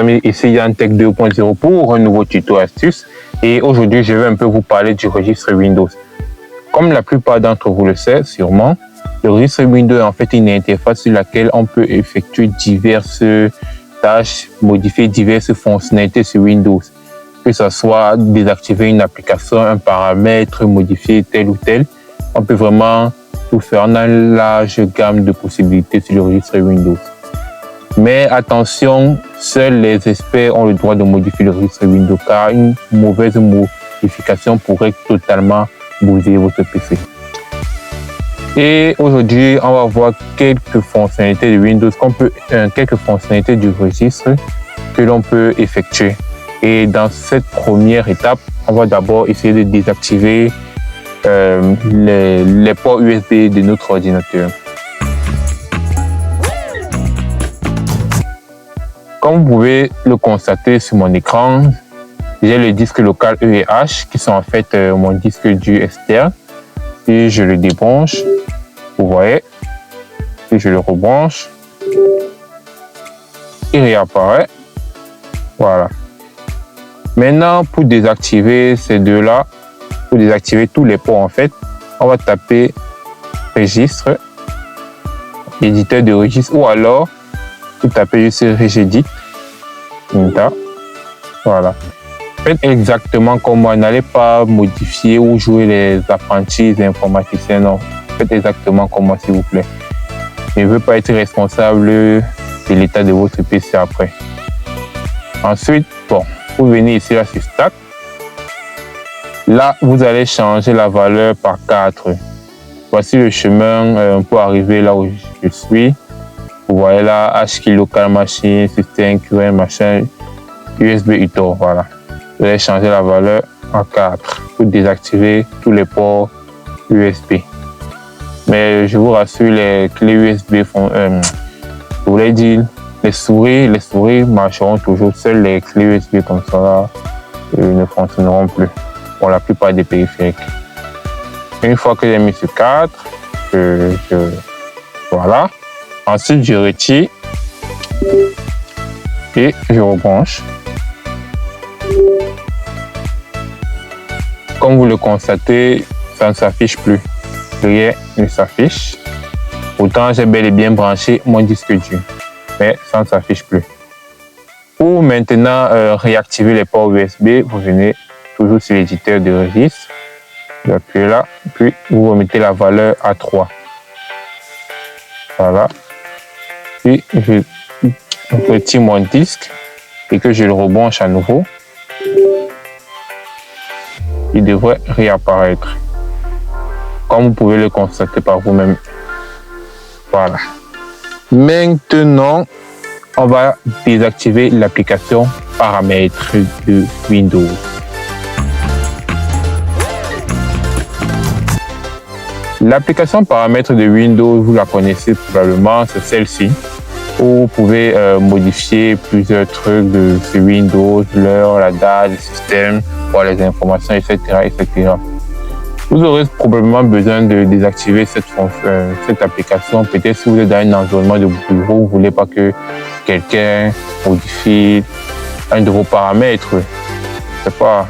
Ici Yann Tech 2.0 pour un nouveau tuto astuce et aujourd'hui je vais un peu vous parler du registre Windows. Comme la plupart d'entre vous le savent sûrement, le registre Windows est en fait une interface sur laquelle on peut effectuer diverses tâches, modifier diverses fonctionnalités sur Windows. Que ce soit désactiver une application, un paramètre, modifier tel ou tel, on peut vraiment tout faire. On a une large gamme de possibilités sur le registre Windows. Mais attention, seuls les experts ont le droit de modifier le registre Windows car une mauvaise modification pourrait totalement bousiller votre PC. Et aujourd'hui, on va voir quelques fonctionnalités de Windows, quelques fonctionnalités du registre que l'on peut effectuer. Et dans cette première étape, on va d'abord essayer de désactiver les ports USB de notre ordinateur. Comme vous pouvez le constater sur mon écran, j'ai le disque local E et H qui sont en fait mon disque dur externe. Et je le débranche, vous voyez, et je le rebranche, il réapparaît. Voilà. Maintenant, pour désactiver ces deux-là, pour désactiver tous les ports en fait, on va taper registre, éditeur de registre, ou alors vous tapez juste Regedit. Voilà. Faites exactement comme moi. N'allez pas modifier ou jouer les apprentis informaticiens. Non. Faites exactement comme moi, s'il vous plaît. Je ne veux pas être responsable de l'état de votre PC après. Ensuite, bon, vous venez ici là sur Start. Là, vous allez changer la valeur par 4. Voici le chemin pour arriver là où je suis. Vous voyez là, HKey local machine, système, QM, machin, USB UTOR, voilà. Vous allez changer la valeur en 4 pour désactiver tous les ports USB. Mais je vous rassure, les clés USB font, je voulais dire, les souris marcheront toujours. Seules les clés USB comme ça là, ne fonctionneront plus pour la plupart des périphériques. Une fois que j'ai mis sur 4, voilà. Ensuite, je retire et je rebranche. Comme vous le constatez, ça ne s'affiche plus. Rien ne s'affiche. Pourtant, j'ai bel et bien branché mon disque dur, mais ça ne s'affiche plus. Pour maintenant réactiver les ports USB, vous venez toujours sur l'éditeur de registre. Vous appuyez là, puis vous remettez la valeur à 3. Voilà. Puis je retire mon disque et que je le rebranche à nouveau, il devrait réapparaître comme vous pouvez le constater par vous-même. Voilà. Maintenant, on va désactiver l'application paramètres de Windows. L'application paramètres de Windows, vous la connaissez probablement, c'est celle-ci. Vous pouvez modifier plusieurs trucs de sur Windows, l'heure, la date, le système, voir les informations, etc., etc. Vous aurez probablement besoin de désactiver cette application. Peut-être si vous êtes dans un environnement de bureau, vous ne voulez pas que quelqu'un modifie un de vos paramètres. Je sais pas,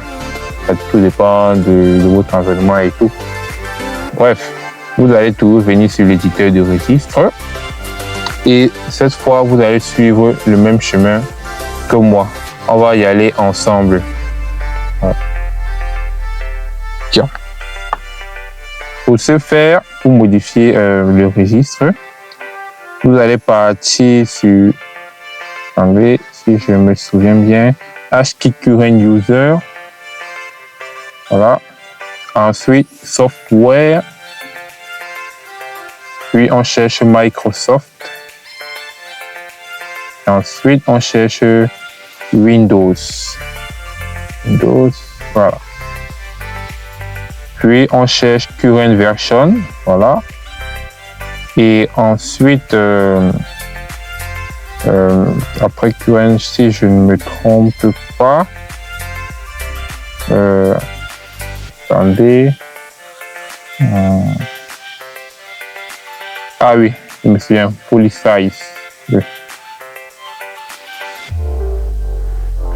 ça tout dépend de votre environnement et tout. Bref, vous allez toujours venir sur l'éditeur de registre. Et cette fois, vous allez suivre le même chemin que moi. On va y aller ensemble. Voilà. Tiens. Pour ce faire, pour modifier le registre, vous allez partir sur anglais, si je me souviens bien, HKey current user. Voilà. Ensuite, software. Puis on cherche Microsoft. Ensuite, on cherche Windows. Voilà. Puis, on cherche Current Version. Voilà. Et ensuite, après Current, si je ne me trompe pas, attendez. Ah oui, je me souviens, Full Size.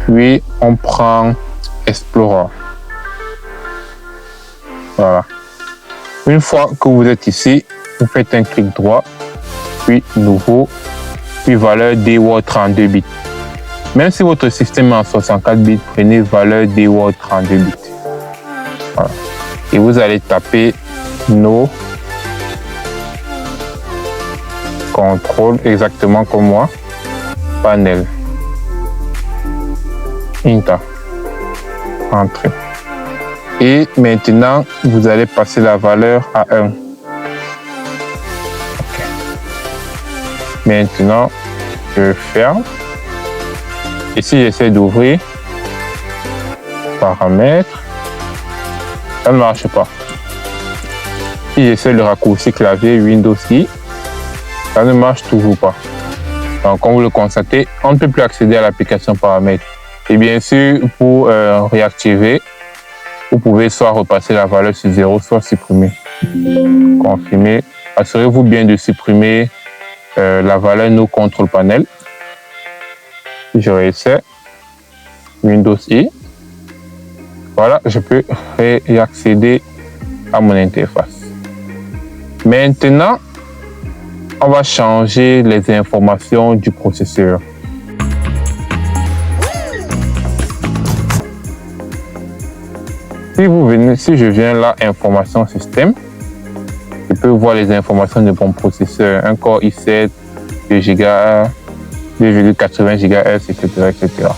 Puis on prend Explorer. Voilà. Une fois que vous êtes ici, vous faites un clic droit, puis nouveau, puis valeur DWORD 32 bits. Même si votre système est en 64 bits, prenez valeur DWORD 32 bits. Voilà. Et vous allez taper No Control, exactement comme moi, Panel, Enter, Entrée. Et maintenant, vous allez passer la valeur à 1. Okay. Maintenant, je ferme. Et si j'essaie d'ouvrir, paramètres, ça ne marche pas. Si j'essaie le raccourci clavier Windows I, ça ne marche toujours pas. Donc, comme vous le constatez, on ne peut plus accéder à l'application paramètres. Et bien sûr, pour réactiver, vous pouvez soit repasser la valeur sur 0, soit supprimer. Confirmer. Assurez-vous bien de supprimer la valeur No Control Panel. Je réessaie. Windows I. Voilà, je peux réaccéder à mon interface. Maintenant, on va changer les informations du processeur. Si je viens là, information système, je peux voir les informations de mon processeur. Un Core i7, 2 GHz, 2,80 GHz, etc., etc.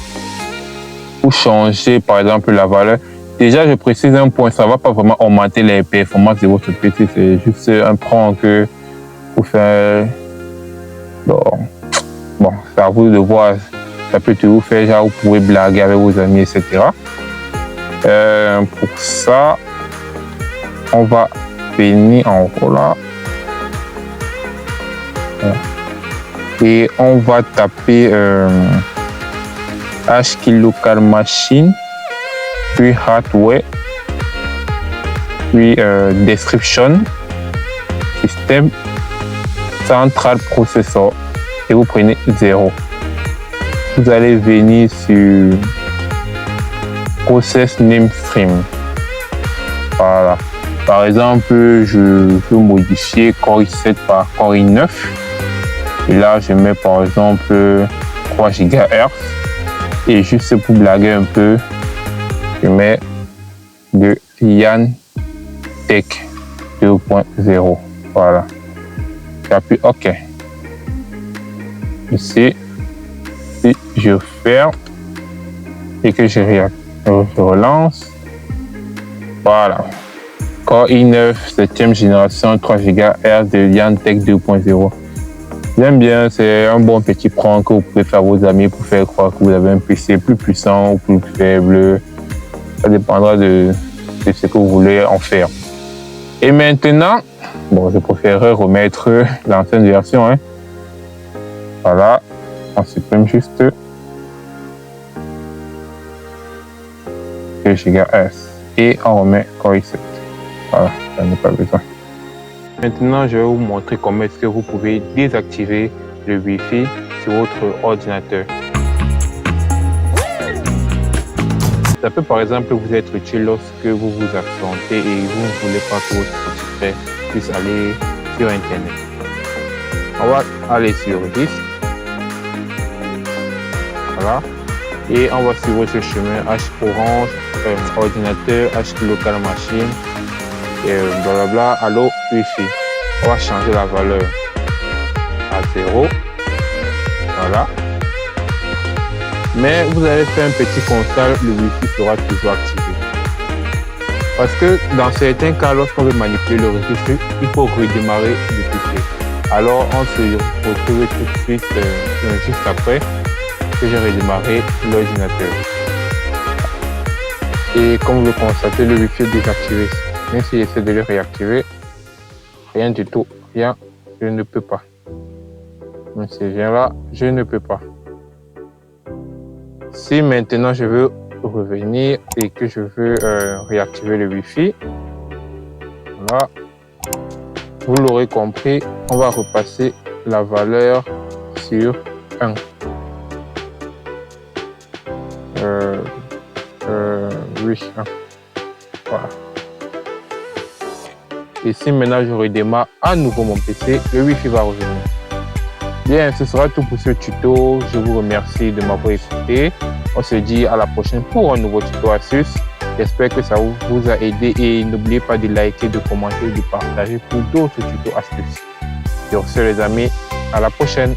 Pour changer, par exemple, la valeur. Déjà, je précise un point, ça ne va pas vraiment augmenter les performances de votre PC. C'est juste un point que pour faire. Bon, c'est à vous de voir. Ça peut toujours faire, genre, vous pouvez blaguer avec vos amis, etc. Pour ça, on va venir en haut là. Et on va taper HKey Local Machine, puis Hardware, puis Description, Système, Central Processor, et vous prenez 0. Vous allez venir sur Process Name Stream. Voilà. Par exemple, je veux modifier Core i7 par Core i9. Et là, je mets par exemple 3 GHz. Et juste pour blaguer un peu, je mets de Yann Tech 2.0. Voilà. J'appuie OK. Ici, si je ferme et que je relance, voilà. Core i9, 7e génération, 3 GHz de Yann Tech 2.0. J'aime bien, c'est un bon petit prank que vous pouvez faire à vos amis pour faire croire que vous avez un PC plus puissant ou plus faible. Ça dépendra de ce que vous voulez en faire. Et maintenant, bon, je préférerais remettre l'ancienne version. Hein. Voilà, on supprime juste 2 GHz et on remet Core i7. Voilà, ça n'est pas besoin. Maintenant, je vais vous montrer comment est-ce que vous pouvez désactiver le Wi-Fi sur votre ordinateur. Ça peut par exemple vous être utile lorsque vous vous absentez et vous ne voulez pas que votre petit frère puisse aller sur Internet. On va aller sur Registre. Voilà. Et on va suivre ce chemin H Orange, ordinateur, HKey Local Machine, et blablabla, allo Wi-Fi. On va changer la valeur à 0. Voilà. Mais vous allez faire un petit constat, le Wi-Fi sera toujours activé. Parce que dans certains cas, lorsqu'on veut manipuler le registre, il faut redémarrer le PC. Alors on se retrouve tout de suite juste après que j'ai redémarré l'ordinateur. Et comme vous le constatez, le Wi-Fi est désactivé. Même si j'essaie de le réactiver, rien du tout, rien, je ne peux pas. Même si je viens là, je ne peux pas. Si maintenant je veux revenir et que je veux réactiver le Wi-Fi, voilà, vous l'aurez compris, on va repasser la valeur sur 1. oui. Voilà. Et si maintenant je redémarre à nouveau mon PC, le Wi-Fi va revenir. Bien, ce sera tout pour ce tuto. Je vous remercie de m'avoir écouté. On se dit à la prochaine pour un nouveau tuto astuce. J'espère que ça vous a aidé et n'oubliez pas de liker, de commenter, de partager pour d'autres tutos astuces. Sur ce les amis, à la prochaine.